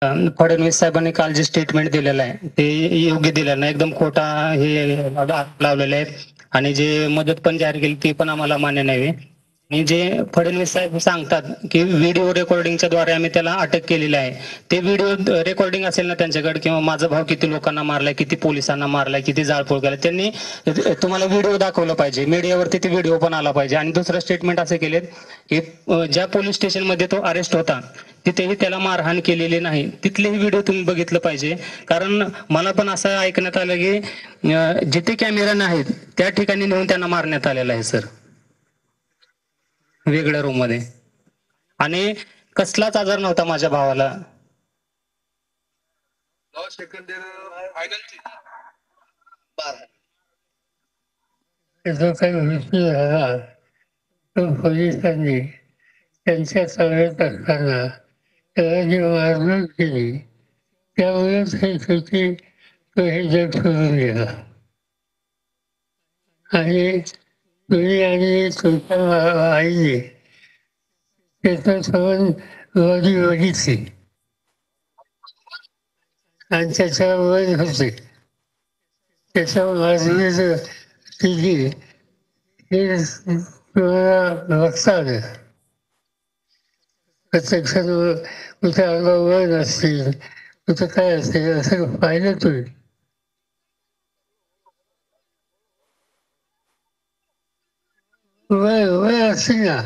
फडणवीस साहेबांनी काल जे स्टेटमेंट दिलेलं आहे ते योग्य दिलेलं नाही, एकदम खोटा हे लावलेले आहेत आणि जे मदत पण जाहीर केली ती पण आम्हाला मान्य नाही. आणि जे फडणवीस साहेब सांगतात की व्हिडिओ रेकॉर्डिंगच्या द्वारे आम्ही त्याला अटक केलेली आहे, ते व्हिडिओ रेकॉर्डिंग असेल ना त्यांच्याकडे, किंवा माझा भाऊ किती लोकांना मारलाय, किती पोलिसांना मारलाय, किती जाळपोळ केलाय, त्यांनी तुम्हाला व्हिडिओ दाखवला पाहिजे, मीडियावरती ते व्हिडिओ पण आला पाहिजे. आणि दुसरं स्टेटमेंट असे केलेत की ज्या पोलीस स्टेशनमध्ये तो अरेस्ट होता तिथेही त्याला मारहाण केलेली नाही, तिथलेही व्हिडिओ तुम्ही बघितलं पाहिजे. कारण मला पण असं ऐकण्यात आलं की जिथे कॅमेरा नाहीत त्या ठिकाणी नेऊन त्यांना मारण्यात आलेलं आहे सर, वेगळ्या रूम मध्ये. आणि कसलाच आजार नव्हता माझ्या भावाला. जो काही मृत्यू झाला तो पोलिसांनी त्यांच्या ताब्यात असताना त्याला जी मारहाण केली त्यामुळेच हे शेवटी तो हे जग सोडून गेला. आणि तुम्ही आणि तुमच्या आईने त्याचा संबंध वादी बघितली आणि त्याच्यावर होते त्याच्या मारण्याचं स्थिती हे तुम्हाला बघता आलं. प्रत्यक्षात कुठे अंगावर नसतील, कुठं काय असेल असं पाहिलं तुम्ही. वय वय असतील ना.